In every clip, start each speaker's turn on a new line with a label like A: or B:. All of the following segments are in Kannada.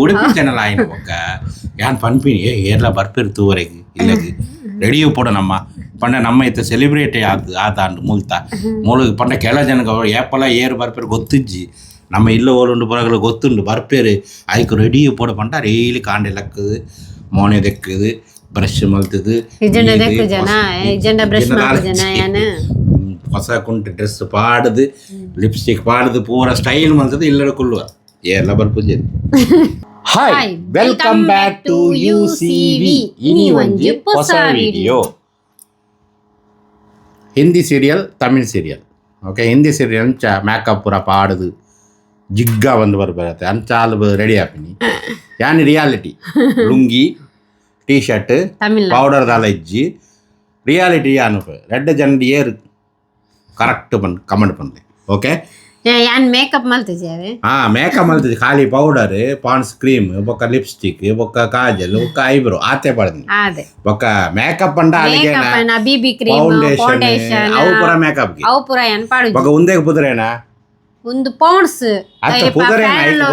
A: ಉಡುಪಿ ಚಾನಲ್ ಆಯ್ನ ಬೊಕ್ಕ ಯಾನ್ ಪನ್ಪಿನಿ ಏರ್ಲ ಬರ್ಪೇರು ತೂವರೆಗೆ ಇಲ್ಲಗೆ ರೆಡಿಯು ಪೋಡ ಪಂಡ ನಮ್ಮ ಇತ್ತ ಸೆಲೆಬ್ರೇಟ್ ಆತಾಂಡು ಮೂಲ ಪಂಡ ಕೆಲ ಜನಗ ಏಪಲ ಏರು ಬರ್ಪೇರು ಗೊತ್ತಿಜ್ಜಿ ನಮ್ಮ ಇಲ್ಲ ಓಲುಂಡು ಪೊರಗಲು ಗೊತ್ತುಂಡು ಬರ್ಪೇರು ಆಯ್ಕೆ ರೆಡಿಯು ಪೋಡ ಪಂಡ ಡೈಲಿ ಕಾಂಡೆ ಲಕ್ಕದು ಮೋನೆ ದೆಕ್ಕದು ಬ್ರಷ್ ಮಲ್ತದು ಹೊಸ ಕುಂಟು ಡ್ರೆಸ್ ಪಾಡದು ಲಿಪ್ಸ್ಟಿಕ್ ಪಾಡದು ಪೂರ ಸ್ಟೈಲ್ ಮಲ್ತದು ಇಲ್ಲಡ ಕುಲ್ಲುವ ಎಲ್ಲ ಬರ್ಪುಜೆ. Hi, welcome back to UCV. ಇನಿ ಒಂಜಿ ಹೊಸ video. Hindi serial, Tamil serial. Okay, Hindi serial ಅಂಚ ಮೇಕಪ್ ಪೂರ ಪಾಡದು ಜಿಗ್ಗ ಬಂದು ಬರುತ್ತೆ ಅಂಚಾಲು ರೆಡಿ ಆಪಿನಿ. ಯಾನ್ reality lungi T shirt powder ದಾಲ ಇಜ್ಜಿ ರಿಯಾಲಿಟಿ ಯಾನು ರೆಡ್ ಜಂಡಿ ಏರು ಕರೆಕ್ಟ್ ಬಂದು ಕಮೆಂಟ್ ಬಂದೆ. ಓಕೆ,
B: ಯಾನ್ ಮೇಕಪ್ ಮಲ್ತಿದ್ದೆ.
A: ಮೇಕಪ್ ಮಲ್ತಿದ್ದೆ. ಖಾಲಿ ಪೌಡರ್, ಪಾಂಡ್ಸ್ ಕ್ರೀಮ್, ಬೊಕ್ಕ ಲಿಪ್ಸ್ಟಿಕ್, ಬೊಕ್ಕ ಕಾಜಲ್, ಬೊಕ್ಕ ಐಬ್ರೋ ಆತೆ ಪಡ್ನಿ. ಬೊಕ್ಕ ಮೇಕಪ್ ಅಂಡ
B: ಬಿಬಿ ಕ್ರೀಮ್, ಫೌಂಡೇಶನ್
A: ಅವು ಪೂರ ಮೇಕಪ್ ಗೆ
B: ಅವು ಪೂರ ಯಾನ್ ಪಾಡು.
A: ಬೊಕ್ಕ ಉಂದೆ ಪುದರೇನಾ
B: ಒಂದು ಪೌಂಡ್ಸ್
A: ಅತ್ತ ಪುದರೇನಾ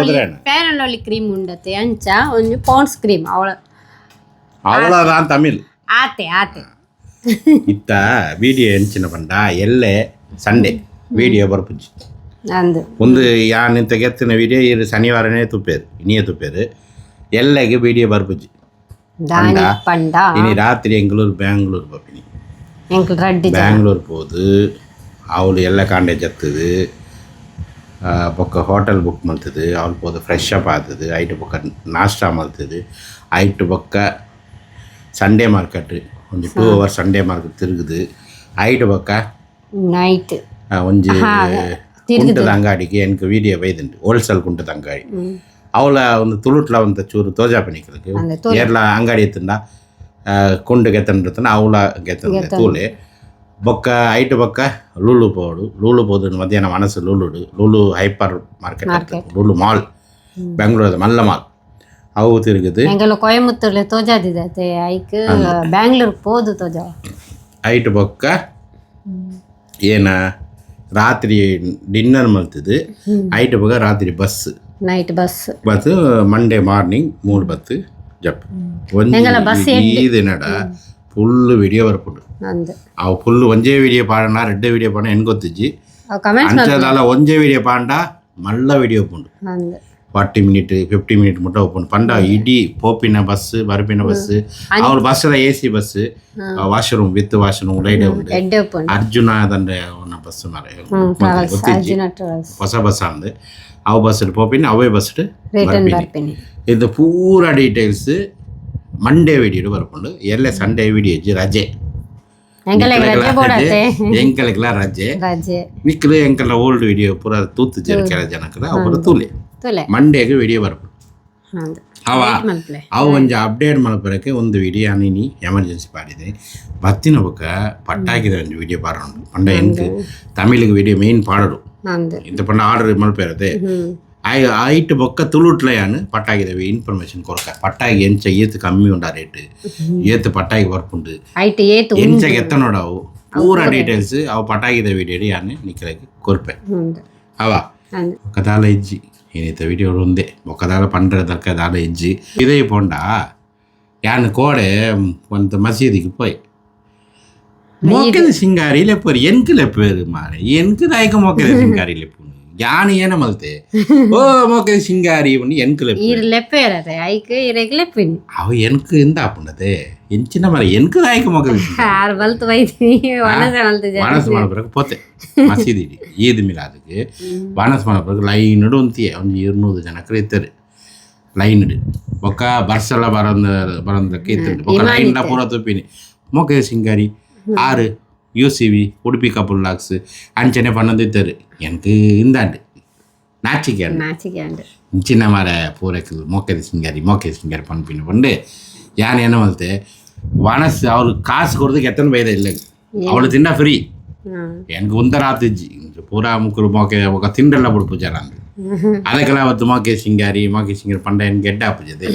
B: ಫೇರ್ ಅಂಡ್ ಲವ್ಲಿ ಕ್ರೀಮ್ ಉಂಡತೆ ಅಂಚ ಒಂದು ಪೌಂಡ್ಸ್ ಕ್ರೀಮ್
A: ಅವಳದಾನ್ ತಮಿಳ್
B: ಆತೆ ಆತೆ
A: ಇತ್ತ ವಿಡಿಯೋ ಎಂಚಿನ ಪಂಡ ಎಲ್ಲೆ ಸಂಡೇ ವಿಡಿಯೋ ಬರ್ಪುಜಿ ಒಂದು ಯಾನ್ ಇಂತ ಗೆತ್ತಿನ ವಿಡಿಯೋ ಇರು ಶನಿವಾರನೇ ತುಪ್ಪೇರು ಇನಿಯೇ ತುಪ್ಪೇರು ಎಲ್ಲೆಗೆ ವಿಡಿಯೋ ಬರ್ಪುಜಿ ಇನಿ ರಾತ್ರಿ ಎಂಗಳೂರು ಬ್ಯಾಂಗ್ಳೂರು ಬಪ್ಪಿನಿ ಬ್ಯಾಂಗ್ಳೂರು போது ಅವಳು ಎಲ್ಲ ಕಾಂಡೆ ಜತ್ತದು ಬೊಕ್ಕ ಹೋಟೆಲ್ ಬುಕ್ ಮಾಡ್ತದೆ ಅವಳು போது ಫ್ರೆಶ್ ಅಪ್ ಆಗ್ತದೆ ಐಟು ಬೊಕ್ಕ ನಾಷ್ಟಾ ಮಾಡ್ತದೆ ಐಟು ಬೊಕ್ಕ ಸಂಡೇ ಮಾರ್ಕೆಟ್ ಒಂದು 2 hours ಸಂಡೇ ಮಾರ್ಕೆಟ್ ತಿರುಗುದು ಐಟು ಬೊಕ್ಕ
B: ನೈಟ್
A: ಒಂಜಿ ಕುಂಟದ ಅಂಗಡಿಗೆ ಎನ್ಕ ವಿಡಿಯೋ ಬೈದುಂಡು ಹೋಲ್ಸೇಲ್ ಕುಂಟದ ಅಂಗಡಿ ಅವಳ ಒಂದು ತುಳುಟ್ಲ ಒಂದು ಚೂರು ತೋಜಾಪನಿಕಲಕ್ಕೆ ಏರ್ಲ ಅಂಗಡಿ ಎತ್ತಂಡ ಕುಂಡು ಗೆತ್ತಂಡಿರ್ತಾನೆ ಅವಳ ಗೆತ್ತಂಡ ತೂಲೆ ಬೊಕ್ಕ ಐಟು ಬೊಕ್ಕ ಲೂಲು ಪೋದು ಮಧ್ಯಾಹ್ನ ಮನಸ್ಸು Lulu hypermarket Lulu mall ಬೆಂಗಳೂರದ ಮಲ್ಲ ಮಾಲ್ ಅವು ತಿರುಗುದು
B: ಕೊಯಮತ್ತೂರ್ಲೆ ತೋಜಾದಿದೆ ಐಕ್ ಬ್ಯಾಂಗ್ಳೂರ್ ಪೋದು ತೋಜಾ
A: ಐಟು ಬೊಕ್ಕ ಏನ ರಾತ್ರಿ ಡಿನ್ನರ್ ಮಲ್ತದು ಐಟು ಬೊಕ್ಕ ರಾತ್ರಿ bus
B: night bus
A: Monday morning 3 ಬತ್ತು ಜಪ್ ಈ ದಿನಡ ಫುಲ್ ವಿಡಿಯೋ ಬರ್ಪುಂಡು ಅವು ಫುಲ್ ಒಂಜೇ ವಿಡಿಯೋ ಪಾಡಣ ರೆಡ್ಡೆ ವಿಡಿಯೋ ಪಾಡ ಎನ್ ಗೊತ್ತಿಜ್ಜಿ ಅಂಚದಾಲ ಒಂಜೇ ವಿಡಿಯೋ ಪಾಂಡ ಮಲ್ಲ ವಿಡಿಯೋ ಪುಂಡು 40 minutes 50 minutes ಮುಟ್ಟ ಹೋಗ್ಕೊಂಡು ಪಂಡ ಇಡೀ ಪೋಪಿನ ಬಸ್ ಬರ್ಪಿನ ಬಸ್ ಅವ್ರ bus AC bus washroom with washroom light ಉಂಟು ಅರ್ಜುನ ದಂಡೆ ಬಸ್ ಗೊತ್ತಿಜ್ಜಿ ಹೊಸ ಬಸ್ ಅಂದು ಅವು ಬಸ್ ಪೋಪಿನ ಅವೇ ಬಸ್ ಬರ್ಪಿನಿ ಇದು ಪೂರ ಡೀಟೇಲ್ಸ್ ಮಂಡೇ ವಿಡಿಯೋ ಬರ್ಕೊಂಡು ಎಲ್ಲ ಸಂಡೇ ವಿಡಿಯೋ ಇಜ್ಜಿ ರಜೆ ಎಂಕಲೆಗ್ಲ ರಜೆ ಮಿಕ್ಕಲು ಎಂಕಲ ಓಲ್ಡ್ ವಿಡಿಯೋ ಪೂರ ತೂತು ಕೆಲ ಜನಕ್ಕದ ಅವ್ರ ತೂಲೆ ಮಂಡೇಗೆ ವಿಡಿಯೋ ಬರ್ಬೋದು ಅವು ಒಂಜಿ ಅಪ್ಡೇಟ್ ಮಲ್ಪರಕ್ಕೆ ಒಂದು ವಿಡಿಯೋ ಅನಿನಿ ಎಮರ್ಜೆನ್ಸಿ ಪಾಡಿದೆ ಬತ್ತಿನ ಬೊಕ್ಕ ಪಟ್ಟಾಕಿದ ಒಂದು ವಿಡಿಯೋ ಪಾಡೋಣ ಪಂಡ ಎನ್ಕ್ ತಮಿಳಿಗೆ ವಿಡಿಯೋ ಮೇನ್ ಪಾಡೋಡು ಇಂತ ಪಂಡ ಆರ್ಡರ್ ಮಲ್ಪೇರದೆ ಐಟ್ ಬೊಕ್ಕ ತುಳುಟ್ಲಯಾನು ಪಟ್ಟಾಗಿದ ಇನ್ಫಾರ್ಮೇಶನ್ ಕೊರಕ ಪಟ್ಟಾಗಿ ಎಂಚ ಏತು ಕಮ್ಮಿ ಉಂಡ ರೇಟ್ ಏತು ಪಟ್ಟಾಗಿ ಬರ್ಪುಂಡು ಎಂಚಗೆ ಎತ್ತ ನೋಡವು ಪೂರ ಡೀಟೇಲ್ಸ್ ಅವು ಪಟ್ಟಾಗಿದ ವಿಡಿಯೋ ಯಾನು ನಿಕ್ಕಲಕ್ಕೆ ಕೊರ್ಪೆ ಅವ ಒಕ್ಕದಾಲ ಇಜ್ಜಿ ಏನಿತ್ತ ವಿಡಿಯೋ ಒಂದೇ ಒಕ್ಕದಾಲ ಪಂಡ್ರೆ ದರ್ಕ ದಾಲ ಇಜ್ಜಿ ಇದೇ ಪೋಂಡ ಯಾನು ಕೋಡೆ ಒಂದು ಮಸೀದಿಗೆ ಪೋಯ್ ಮೊಕ್ಕದ ಸಿಂಗಾರಿ ಲೆಪ್ಪರು ಎನ್ಕ್ ಲೆಪ್ಪರು ಮಾರೆ ಎನ್ಕ್ ದಾಯಕ ಮೊಕ್ಕದ ಸಿಂಗಾರಿ ಲೆಪ್ಪು ಯಾನು ಏನ ಮಲ್ತೆ ಓ ಮೊಕ್ಕದ ಸಿಂಗಾರಿ ಉಂಡು ಎನ್ಕ್ ಲೆಪ್ಪು ಅವ ಎನ್ಕ್ ಎಂದ ಆಪುಂಡತೆ ಎಂಚಿನ ಮರ ಎನ್ಕ್ ದಾಯಕ ಮೊಕ್ಕದ ಮನಸ್ಸು ಮಾಡ್ಬರಕ್ಕೆ ಪೋತೆ ಮಸೀದಿ ಈದ್ ಮಿಲಾದಕ್ಕೆ ಮನಸ್ಸು ಮಾಡ್ಬರಕ್ಕೆ ಲೈನ್ ಒಂತಿಯೇ ಒಂದು 200 ಜನಕ್ಕೆ ಇರ್ತಾರೆ ಲೈನ್ ಬೊಕ್ಕ ಬರ್ಸೆಲ್ಲ ಬರೋದಕ್ಕೆ ಇತ್ತು ಬೊಕ್ಕ ಲೈನ್ ಪೂರ ತುಪ್ಪಿನಿ ಮೊಕ್ಕದ ಸಿಂಗಾರಿ 6 UCV ಉಡುಪಿ ಕಪಲ್ ಲಾಕ್ಸ್ ಅಂಚನೆ ಪಣ್ಣದಿದ್ದರು ಎನ್ಕು ಇಂದಾಂಡು ನಾಚಿಕೆ ಇಂಚಿನ ಮರ ಪೂರಕ್ಕೆ ಮೊಕ್ಕದ ಸಿಂಗಾರಿ ಪಣ್ಪಿನ ಪಂಡೆ ಯಾನೇನೋ ಮಲ್ತೆ ವನಸ್ ಅವ್ರು ಕಾಸು ಕೊಡ್ದಕ್ಕೆ ಎತ್ತನ ಬೈದ ಇಲ್ಲ ಅವಳು ತಿಂಡ ಫ್ರೀ ಎನ್ಗೆ ಒಂದರ ಆತಿಜ್ಜಿ ಪೂರ ಮುಕ್ಕರು ಮೊಕ್ಕೆ ఒక ತಿಂಡಲ್ಲ ಬಿಡ್ಪು ಜನ ಅಂದ್ರೆ ಅದಕ್ಕೆಲ್ಲ ಅವತ್ತು ಮೊಕ್ಕೆ ಸಿಂಗಾರಿ ಪಂಡ ಏನು ಗೆಡ್ಡ ಹಾಪುಜದೆ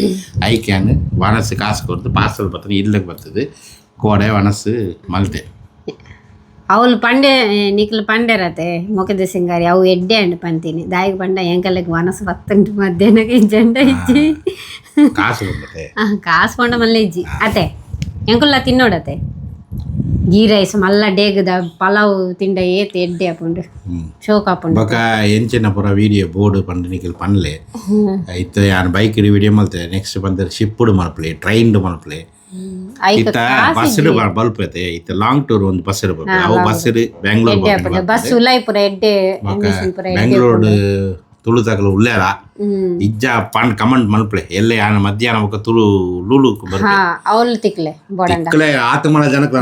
A: ಐಕ್ಯಾನ್ ವನಸ್ ಕಾಸು ಕೊಡ್ದು ಪಾರ್ಸಲ್ ಬರ್ತದೆ ಇಲ್ಲಕ್ಕೆ ಬರ್ತದೆ ಕೋಡೆ ವನಸ್ ಮಲ್ತೆ
B: ಅವಳು ಪಂಡೆ ನಿಕ್ಲು ಪಂಡೆರತೆ ಮೊಕದ ಸಿಂಗಾರಿ ಅವು ಎಡ್ಡೆ ಅಂಡು ಪಂತೀನಿ ದಾಯಿಗೆ ಪಂಡ ಎಂಕಲ್ಲೆಗ್ ಮನಸ್ಸು ಬತ್ತುಂಟು ಮಧ್ಯಾಹ್ನಕ್ಕೆ ಜಂಡ ಇಜ್ಜಿ ಕಾಸು ಪಂಡ ಮಲ್ಲ ಇಜ್ಜಿ ಅತೆ ಎಂಕುಲ್ಲ ತಿನ್ನೋಡತೆ ಗೀ ರೈಸ್ ಮಲ್ಲ ಡೇಗದ ಪಲಾವ್ ತಿಂಡ ಏತ್ ಎಡ್ಡೆ ಅಪ್ಪುಂಡು ಶೋಕ್ ಅಪ್ಪುಂಡು
A: ಬೊಕ ಎಂಚಿನ ಪೂರ ವಿಡಿಯೋ ಬೋರ್ಡ್ ಪಂಡ ನಿಖಿಲ್ ಪನ್ಲೆ ಇತ್ತ ಯಾನ್ ಬೈಕ್ ವಿಡಿಯೋ ಮಲ್ತೆ ನೆಕ್ಸ್ಟ್ ಬಂದ ಶಿಪ್ಪುಡು ಮಲ್ಪಲೆ ಟ್ರೈನ್ಡ್ ಮಲ್ಪಲೆ ಇತ್ತ ಬಸ್ ಬಲ್ಪೈತೆ ಇತ್ತ ಲಾಂಗ್ ಟೂರ್ ಒಂದು ಬಸ್ ಇರ್ಬೇಕು ಅವು ಬಸ್ ಬೆಂಗಳೂರು
B: ಬಸ್ ಉಲಾಯ್ಪುರ ಎಡ್ಡೆ
A: ಬೆಂಗಳೂರು ತುಳುತಾಗಲು ಉಳ್ಳೇರ ಇಜ್ಜ ಪಾಂಡ್ ಕಮೆಂಟ್ ಮಲ್ಪಲೆ ಎಲ್ಲೇ ಯಾನ ಮಧ್ಯಾಹ್ನ ಮುಖ ತುಳು ಲೂಲು
B: ಅವಳು ತಿಕ್ಲೆ
A: ತಿಕ್ಲೆ ಆತ ಮಳ ಜನಕ್ಕೆ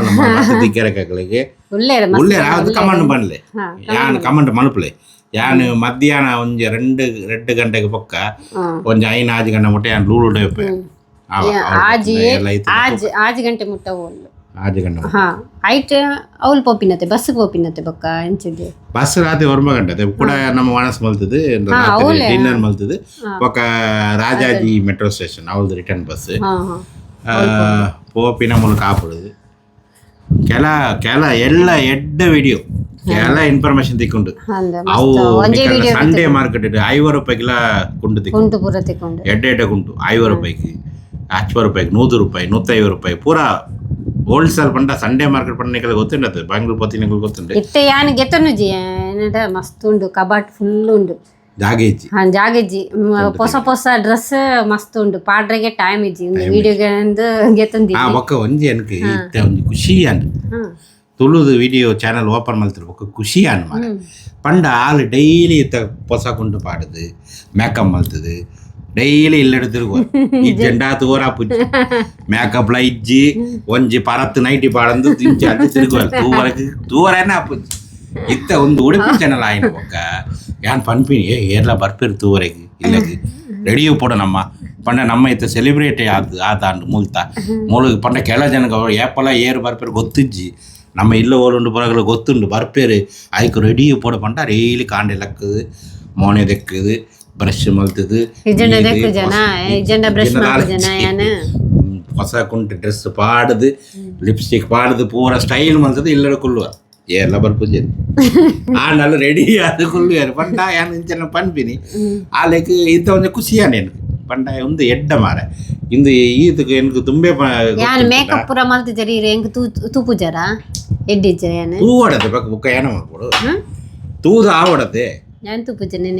A: ತಿಕ್ಕೆರಕಗಳಿಗೆ ಉಳ್ಳೇರ ಅದು ಕಮೆಂಟ್ ಬನ್ಲೆ ಯಾನ್ ಕಮೆಂಟ್ ಮಲ್ಪಲೆ ಯಾನ್ ಮಧ್ಯಾಹ್ನ ಒಂಜಿ 2 ಗಂಟೆಗೆ ಪಕ್ಕ ಒಂಜಿ 5 ಗಂಟೆ ಮುಟ್ಟ ಯಾನ್ ಲೂಲು ಡೇಪೆ
B: ಆಜ್ ಗಂಟೆ ಮುಟ್ಟ ಹೋಗ್ಲು
A: ಆಜ್ ಗಂಟೆ
B: ಐಟ್ ಅವಳು ಪೋಪಿನತೆ ಬಸ್ ಪೋಪಿನತೆ ಬೊಕ್ಕ ಎಂಚಿಗೆ
A: ಬಸ್ ರಾತ್ರಿ ಒರ್ಮ ಗಂಟೆ ಕೂಡ ನಮ್ಮ ಮನಸ್ ಮಲ್ತದೆ ಡಿನ್ನರ್ ಮಲ್ತದೆ ಬೊಕ್ಕ ರಾಜಾಜಿ ಮೆಟ್ರೋ ಸ್ಟೇಷನ್ ಅವಳದು ರಿಟರ್ನ್ ಬಸ್ ಪೋಪಿನ ಮೂಲಕ ಆಪುಡುದು ಕೆಲ ಎಲ್ಲ ಎಡ್ಡ ವಿಡಿಯೋ ಎಲ್ಲ ಇನ್ಫಾರ್ಮೇಶನ್ ತಿಕ್ಕೊಂಡು ಅವು ಸಂಡೇ ಮಾರ್ಕೆಟ್ 5 ರೂಪಾಯಿಗೆಲ್ಲ ಕುಂಟು ಎಡ್ಡೆ ಕುಂಟು 5 ರೂಪಾಯಿಗೆ 80 ರೂಪಾಯಿಗೆ 100 ರೂಪಾಯಿ 150 ರೂಪಾಯಿ ಪೂರಾ ಹೋಲ್ಸೇಲ್ ಪಂಡ ಸಂಡೇ ಮಾರ್ಕೆಟ್ ಪಂಡ ನಿಕಲ್ ಗೊತ್ತುಂಟು ಬೆಂಗಳೂರು ಪತ್ತಿ ನಿಕಲ್ ಗೊತ್ತುಂಟು
B: ಇತ್ತೆ ಯಾನ್ ಗೆತ್ತನುಜಿ ಏನಡ ಮಸ್ತ್ ಉಂಡು ಕಬಾಟ್ ಫುಲ್ ಉಂಡು ಜಾಗೆಜ್ಜಿ ಹೊಸ ಡ್ರೆಸ್ ಮಸ್ತ್ ಉಂಡು ಪಾಡ್ರೆಗೆ ಟೈಮ್ ಇಜ್ಜಿ ವಿಡಿಯೋಗೆ ಗೆತ್ತಂದಿ
A: ಬೊಕ್ಕ ಒಂಜಿ ಅನ್ಕೆ ಇತ್ತೆ ಒಂಜಿ ಖುಷಿ ಅಂಡ್ ತುಳುದು ವಿಡಿಯೋ ಚಾನಲ್ ಓಪನ್ ಮಲ್ತಿರು ಬೊಕ್ಕ ಖುಷಿ ಅನ್ ಮಾರ ಪಂಡ ಆಲ್ ಡೈಲಿ ಇತ್ತ ಹೊಸ ಕುಂಟು ಪಾಡುದು ಮೇಕಪ್ ಮಲ್ತದು ಡೈಲಿ ಇಲ್ಲೆಡು ತಿರುಗುವ ಈ ಜೆಂಡಾ ತೂರಾ ಪುಜ್ಜಿ ಮೇಕಪ್ಲ ಇಜ್ಜಿ ಒಂಜಿ ಪರತ್ತು ನೈಟಿ ಪಾಡಂದು ತಿಂಚಿ ಅದು ತಿರುಗುವ ತೂವರನೇ ಅಪ್ಪುಜ್ಜಿ ಇತ್ತ ಒಂದು ಉಡುಪಿ ಚಾನಲ್ ಆಯ್ನ ಬೊಕ್ಕ ಯಾನ್ ಪನ್ಪಿನಿ ಏರ್ಲ ಬರ್ಪಿರು ತೂವರೆಗೆ ಇಲ್ಲಗೆ ರೆಡಿಯು ಪೋಡ ನಮ್ಮ ಪಂಡ ನಮ್ಮ ಇತ್ತ ಸೆಲೆಬ್ರೇಟ್ ಆದಾಂಡು ಮೂಲ ಪಂಡ ಕೆಲ ಜನಗ ಏಪಲ ಏರು ಬರ್ಪಿರು ಗೊತ್ತಿಜ್ಜಿ ನಮ್ಮ ಇಲ್ಲ ಓಲುಂಡು ಪೊರಗಲು ಗೊತ್ತುಂಡು ಬರ್ಪೇರು ಆಯ್ಕೆ ರೆಡಿಯು ಪೋಡ ಪಂಡ ಡೈಲಿ ಕಾಂಡೆ ಲಕ್ಕದು ಮೋನೆ ದೆಕ್ಕದು ಬ್ರಷ್ ಮಲ್ತದು ಹೊಸ ಕುಂಟು ಡ್ರೆಸ್ ಪಾಡದು ಲಿಪ್ಸ್ಟಿಕ್ ಪಾಡದು ಪೂರ ಸ್ಟೈಲ್ ಮಲ್ತದು ಇಲ್ಲಡ ಕುಲ್ಲುವ ಎಲ್ಲ ಬರ್ಪುಜೆ ಆಂಡಲ್ಲ ರೆಡಿ ಅದು ಕುಲ್ಲುವಾರು ಪಂಡ ಯಾನು ಇಂಚನ ಪನ್ಪಿನಿ ಆಲೆಕ್ ಇಂಥ ಒಂದು ಖುಷಿಯಾನೇನು ಪಂಡ ಒಂದು ಎಡ್ಡ ಮಾರ ಇಂದು ಈದಕ್ಕೆ ಎನ್ಕು ತುಂಬೆ
B: ಮೇಕಪ್ ಪೂರ ಮಲ್ತಿದ್ದೀರಿ ಎಂಕ್ ತೂಪುಜರ ಎಡ್ಡಿಜ್ಜರ ಯಾನು
A: ತೂ ಹೊಡತೆ ಪಕ್ಕ ಬುಕ್ಕ ಏನ ಮಾಡ್ಕೊಡು ತೂದು ಆ ಹೊಡತೆ
B: ഞാൻ തുപ്പച്ചനെ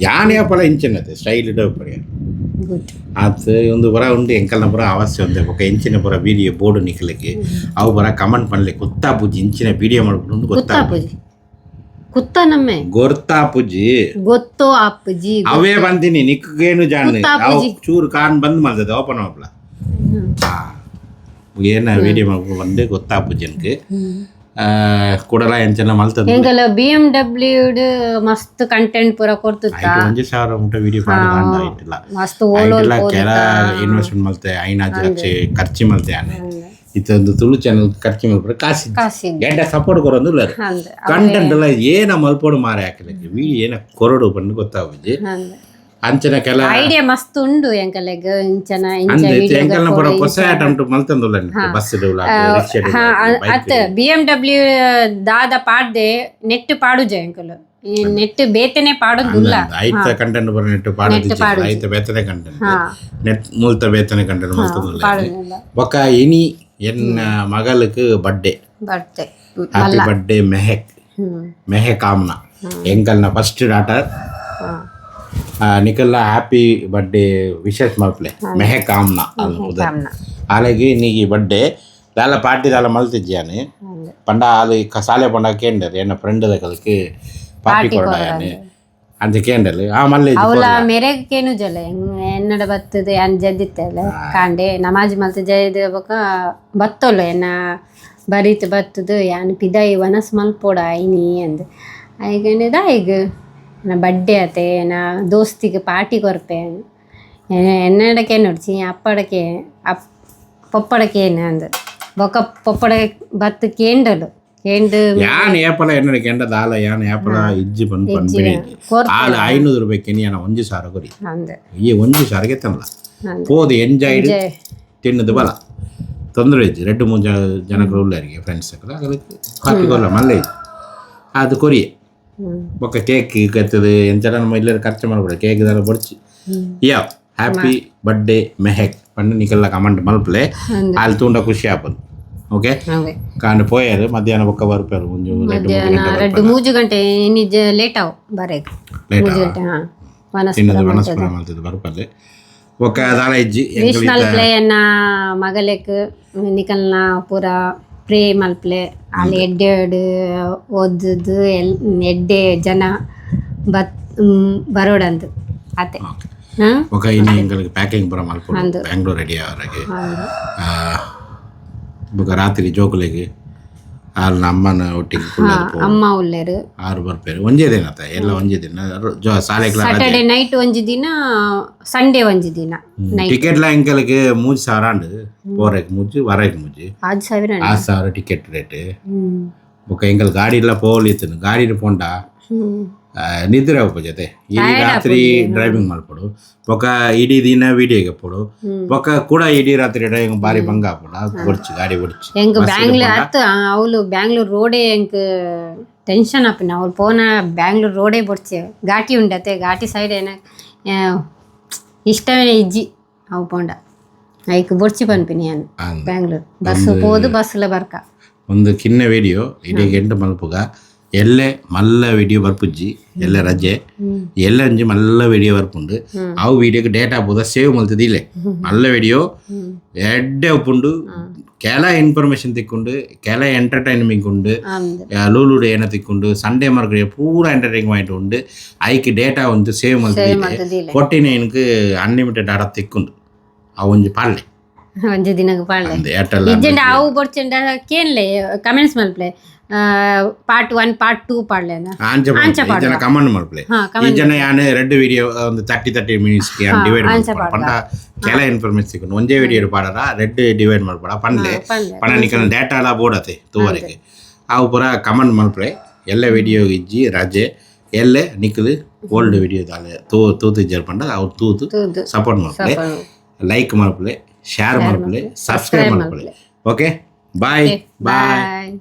A: ಯಾನೇ ಪಲ ಇಂಚಿನತೆ ಸ್ಟೈಲ್ ಇಡೋಪರಿ ಅದು ಒಂದು ಬರ ಉಂಡು ಎಂಕಲ್ನ ಪುರ ಅವಶ್ಯ ಒಂದೇ ಬೊಕ್ಕ ಇಂಚಿನ ಪುರ ವಿಡಿಯೋ ಬೋರ್ಡು ನಿಕ್ಲಿಕ್ಕೆ ಅವು ಬರ ಕಮೆಂಟ್ ಪನ್ಲೆ ಗೊತ್ತಾಪುಜಿ ಇಂಚಿನ ವಿಡಿಯೋ ಮಾಡ್ಕೊಂಡು ಗೊತ್ತಾಪುಜಿ
B: ಕುತ್ತ ನಮ್ಮೆ
A: ಗೊತ್ತಾಪುಜಿ
B: ಗೊತ್ತೋ ಆಪುಜಿ
A: ಅವೇ ಬಂದಿನಿ ನಿಕ್ಕೇನು ಜಾಣ ಅವು ಚೂರು ಕಾನ್ ಬಂದ್ ಮಾಡ್ತದೆ ಓಪನ್ ಮಾಡ್ಲ ಏನ ವಿಡಿಯೋ ಮಾಡ್ಕೊಂಡು ಬಂದೆ ಗೊತ್ತಾಪುಜಿ ಅನ್ಕೆ ಕೂಡಲ ಎಂಚನ ಮಲ್ತದ
B: ಎಂಗಲ BMW ಮಸ್ತ್ ಕಂಟೆಂಟ್ ಪೂರ ಕೊಡ್ತುತ್ತಾ
A: 1000 ಮುಟ ವಿಡಿಯೋ ಪಾಡು ಆಯ್ತಿಲ್ಲ
B: ಮಸ್ತ್ ಓಲೋಲ್
A: ಕೆಲ ಇನ್ವೆಸ್ಟ್ಮೆಂಟ್ ಮಲ್ತೆ 5 ಲಕ್ಷ ಖರ್ಚು ಮಲ್ತೆ ಆನೆ ಇತ್ತೊಂದು ತುಳು ಚಾನಲ್ ಖರ್ಚು ಮಲ್ಪರೆ ಕಾಸಿ ಎಡ್ಡ ಸಪೋರ್ಟ್ ಕೊರೊಂದು ಕಂಟೆಂಟ್ ಎಲ್ಲ ಏನ ಮಲ್ಪೋಡು ಮಾರ ಹಾಕಲಿಕ್ಕೆ ವಿಡಿಯೋ ಏನ ಕೊರಡು ಬಂದು ಗೊತ್ತಾಗುಜಿ ಅಂಚನ ಕೆಲ
B: ಐಡಿಯಾ ಮಸ್ತ್ ಉಂಡು ಎಂಕಲೆಗ್ ಇಂಚನ
A: ಎಂಕಲ್ನ ಪೂರ ಹೊಸ ಅಟೆಂಪ್ಟ್ ಮಲ್ತಂದುಲ್ಲ ಬಸ್
B: ಅತ್ BMW ದಾದ ಪಾಡ್ದೆ ನೆಟ್ ಪಾಡುಜ ಎಂಕಲು ನೆಟ್ ಬೇತೆನೆ ಪಾಡೋದಿಲ್ಲ
A: ಐತ ಕಂಟೆಂಟ್ ಬರ ನೆಟ್ ಪಾಡೋದು ಐತ ಬೇತನೆ ಕಂಟೆಂಟ್ ನೆಟ್ ಮೂಲ್ತ ಬೇತನೆ ಕಂಟೆಂಟ್ ಮಲ್ತಂದುಲ್ಲ ಬೊಕ್ಕ ಇನಿ ಎನ್ನ ಮಗಲಕ್ ಬರ್ಡೇ ಹ್ಯಾಪಿ ಬರ್ಡೇ ಮೆಹಕ್ ಆಮ್ನ ಎಂಕಲ್ನ ಫಸ್ಟ್ ಡಾಟರ್ ನಿಕಲ್ಲ ಹ್ಯಾಪಿ ಬರ್ಡೇ ವಿಶೇಷ ಮಲ್ಪಲೆ ಮೆಹಕ್ ಆಮ್ನ ಹಾಗಾಗಿ ನೀಗಿ ಬರ್ಡೇ ದಾಲ ಪಾರ್ಟಿ ದಾಲ ಮಲ್ತಿಜ್ಜಾನೆ ಪಂಡ ಆಲು ಸಾಲೆ ಪಂಡ ಕೇಂಡರ್ ಎನ್ನ ಫ್ರೆಂಡ್ ದಕಲ್ಕೆ ಪಾರ್ಟಿ ಕೊಡಾನೆ ಅಂತ ಕೇಂಡಲ್ ಆ ಮಲ್ಲೆ
B: ಅವಳ ಮೇರೆಗೆ ಕೇನು ಜಲ ಎನ್ನಡ ಬತ್ತದ ಅನ್ ಜದ್ದಿತ್ತಲ್ಲ ಕಾಂಡೆ ನಮಾಜ್ ಮಲ್ತ ಜಯದ ಬಕ ಬತ್ತಲ್ಲ ಎನ್ನ ಬರೀತ್ ಬತ್ತದ ಯಾನ್ ಪಿದಾಯಿ ವನಸ್ ಮಲ್ಪೋಡ ಐನಿ ಅಂದ್ ಐಗಂಡೆದ ಈಗ ನಾ ಬರ್ಡೇ ಆತೆ ನಾ ದೋಸ್ತಿಗೆ ಪಾರ್ಟಿ ಕೊರ್ಪೆ ಎನ್ನಡಕ್ಕೆ ನೋಡ್ಸಿ ಅಪ್ಪಡಕ್ಕೆ ಪಪ್ಪಡಕ್ಕೆ ಏನು ಅಂದ್ ಬೊಕ್ಕ ಪಪ್ಪಡ ಬತ್ತು ಕೇಂಡಲು ಕೇಂಡು
A: ಯಾನ್ ಏಪಲ ಎನ್ನಡ ಕೆಂಡ ದಾಲ ಯಾನ್ ಏಪಲ ಇಜ್ಜಿ ಬಂದು ಪನ್ಪಿನಿ ಆಲ 500 ರೂಪಾಯಿ ಕೆನಿಯಾನ 1,000 ಕೊರಿ ಈ 1,000 ಗೆ ತನ್ನಲ ಪೋದು ಎಂಜಾಯ್ಡ್ ತಿನ್ನದು ಬಲ ತೊಂದರೆ ಇಜ್ಜಿ 2-3 ಜನಗಳು ಉಳ್ಳಾರಿಗೆ ಫ್ರೆಂಡ್ಸ್ ಅದಕ್ಕೆ ಹಾಕಿಕೊಳ್ಳ ಮಲ್ಲ ಇಜ್ಜಿ ಅದು ಕೊರಿಯೆ ಬೊಕ್ಕ ಕೇಕ್ ಕತ್ತದು ಎಂಚಲ ನಮ್ಮ ಇಲ್ಲರ ಖರ್ಚು ಮಾಡ್ಬಿಡ ಕೇಕ್ ಇದೆಲ್ಲ ಬೊಡ್ಚಿ ಯಾವ ಹ್ಯಾಪಿ ಬರ್ಡೇ ಮೆಹಕ್ ಪಂಡ ನಿಕಲ್ಲ ಕಮೆಂಟ್ ಮಲ್ಪಲೆ ಅಲ್ಲಿ ತೂಂಡ ಖುಷಿ ಆಪದು ಓಕೆ ಕಾಂಡ್ ಪೋಯಾರು ಮಧ್ಯಾಹ್ನ ಬೊಕ್ಕ ಬರ್ಪಾರು ಮುಂಜು
B: 2-3 ಗಂಟೆ ನಿಜ ಲೇಟ್ ಆವು ಬರೇಕ್ 3 ಗಂಟೆ
A: ವನಸ್ಪುರ ಮಾಡ್ತಿದ್ದು ಬರ್ಪಲ್ಲೆ ಒಕ್ಕ ದಾಳ ಇಜ್ಜಿ
B: ನೇಷನಲ್ ಪ್ಲೇ ಅನ್ನ ಮಗಲೆಕ್ ನಿಕಲ್ನ ಪೂರ ಪ್ರೇ ಮಲ್ಪ್ಲೆ ಅಲ್ಲಿ ಎಡ್ಡೆ ಓದುದು ಎಡ್ಡೆ ಜನ ಬರೋಡಂದು ಅತ್ತೆ
A: ఒక ఇన్ని ఇంకలకి ప్యాకింగ్ పురం మల్పడు బెంగళూరు రెడీ అవరకి ఒక రాత్రి జోకులకి వాళ్ళ ಅಮ್ಮನ ಒಟ್ಟಿಗೆ
B: ಅಮ್ಮ ಉಳ್ಳೇರು
A: ಆರು ಬರ್ಪೇರು ಒಂಜೇ ದಿನ ಆತ ಎಲ್ಲ ಒಂಜೇ ದಿನ ಸಾಲೆ
B: ಸಾಟರ್ಡೆ ನೈಟ್ ಒಂಜಿ ದಿನ ಸಂಡೇ ಒಂಜಿ ದಿನ
A: ಟಿಕೆಟ್ಲ ಇಂಕಲకి 3,000 ಅಂಡ್ పోరేకి ముజ్జి వరేకి ముజ్జి 6,000 ಟಿಕೆಟ್ ರೇಟ್ ఒక ఇంకల్ ಗಾಡಿಲ್ಲ ಪೋಲಿತನು ಗಾಡಿನ ಪೋಂಡ ನಿದ್ರೆ ಹೋಗ್ಪ ಜೊತೆ ಇಡೀ ರಾತ್ರಿ ಡ್ರೈವಿಂಗ್ ಮಾಡ್ಕೊಡು ఒక ಇಡೀ ದಿನ ವಿಡಿಯೋಗೆ ಪೋಡು ఒక ಕೂಡ ಇಡೀ ರಾತ್ರಿ ಡ್ರೈವಿಂಗ್ ಬಾರಿ ಭಂಗ ಹಾಕೋಡು ಹೊಡ್ಚಿ ಗಾಡಿ ಹೊಡ್ಚಿ
B: ಎಂಕ್ ಬ್ಯಾಂಗ್ಳೂರ್ ಅತ್ತು ಅವಳು ಬ್ಯಾಂಗ್ಳೂರ್ ರೋಡೇ ಎಂಕ್ ಟೆನ್ಷನ್ ಆಪಿನ ಅವಳು ಪೋನ ಬ್ಯಾಂಗ್ಳೂರ್ ರೋಡೇ ಬೊಡ್ಚೆ ಘಾಟಿ ಉಂಡತೆ ಘಾಟಿ ಸೈಡ್ ಏನ ಇಷ್ಟವೇ ಇಜ್ಜಿ ಅವು ಪೋಂಡ ಐಕ್ ಬೊಡ್ಚಿ ಪನ್ಪಿನಿ ನಾನು ಬ್ಯಾಂಗ್ಳೂರ್ ಬಸ್ ಹೋದು ಬಸ್ಲ ಬರ್ಕ
A: ಒಂದು ಕಿನ್ನ ವಿಡಿಯೋ ಇಡೀ ಗಂಟೆ ಮಲ್ಪುಗ ಎಲ್ಲೆ ಮಲ್ಲ ವಿಡಿಯೋ ಬರ್ಪುಜ್ಜಿ ಎಲ್ಲ ರಜೆ ಎಲ್ಲ ಅಂಜಿ ಮಲ್ಲ ವಿಡಿಯೋ ಬರ್ಪುಂಡು ಅವು ವಿಡಿಯೋಗೆ ಡೇಟಾ ಪೂರ ಸೇವ್ ಮಲ್ತದ ಇಲ್ಲೇ ಮಲ್ಲ ವಿಡಿಯೋ ಎಡ್ಡೆ ಉಪ್ಪುಂಡು ಕೆಲ ಇನ್ಫಾರ್ಮೇಶನ್ ತಿಕ್ಕೊಂಡು ಕೆಲ ಎಂಟರ್ಟೈನ್ಮೆಂಟ್ ಉಂಡು ಲೂಲುಡು ಏನ ತಿಕ್ಕೊಂಡು ಸಂಡೇ ಮಾರ್ಕೆಟ್ ಪೂರ ಎಂಟರ್ಟೈನ್ಮೆಂಟ್ ಉಂಡು ಐಕ್ ಡೇಟಾ ಒಂದು ಸೇವ್ ಮಲ್ತದ 49க்கு ಅನ್ಲಿಮಿಟೆಡ್ ಆಡ ತಿಕ್ಕೊಂಡು ಅವು ಒಂಜಿ ಪಾಳ್ಳೆ
B: ಒಂಜಿ ದಿನಕ್ಕೆ ಪಾಳ್ಳೆ ಇಜ್ಜೆಂಡ ಅವು ಬೊಡ್ಚೆಂಡ ಕೇನ್ಲೆ ಕಮೆಂಟ್ಸ್ ಮಲ್ಪ್ಲೆ ಪಾರ್ಟ್ 1 ಪಾರ್ಟ್ 2 ಪಾಡ್ಲೆ
A: ಜನ ಕಮೆಂಟ್ ಮಾಡ್ಪ್ಲೆ ಈ ಜನ ಯಾನೆ ರೆಡ್ ವಿಡಿಯೋ ಒಂದು 30 ಮಿನಿಟ್ಸ್ ಗೆ ಡಿವೈಡ್ ಮಾಡ್ಕೊಂಡು ಪಂಡ ಕೆಲ ಇನ್ಫಾರ್ಮೇಶನ್ ಸಿಕ್ಕುಂಡು ಒಂದೇ ವಿಡಿಯೋ ಪಾಡರ ರೆಡ್ ಡಿವೈಡ್ ಮಾಡ್ಬೇಡ ಪಂಡ್ಲೆ ಪಣ ನಿಕನ ಡೇಟಾ ಎಲ್ಲ ಬೋಡತೆ ತೂವರೆಗೆ ಅವು ಪೂರ ಕಮೆಂಟ್ ಮಾಡ್ಪ್ಲೆ ಎಲ್ಲ ವಿಡಿಯೋ ಇಜ್ಜಿ ರಜೆ ಎಲ್ಲೆ ನಿಕ್ಕಲು ಓಲ್ಡ್ ವಿಡಿಯೋ ದಾಲೆ ತೂತು ಜರ್ಪಂಡ ಅವ್ರು ತೂತು ಸಪೋರ್ಟ್ ಮಾಡ್ಪ್ಲೆ ಲೈಕ್ ಮಾಡ್ಪ್ಲೆ ಶೇರ್ ಮಾಡ್ಪ್ಲೆ ಸಬ್ಸ್ಕ್ರೈಬ್ ಮಾಡ್ಪ್ಲೆ ಓಕೆ ಬಾಯ್ ಬಾಯ್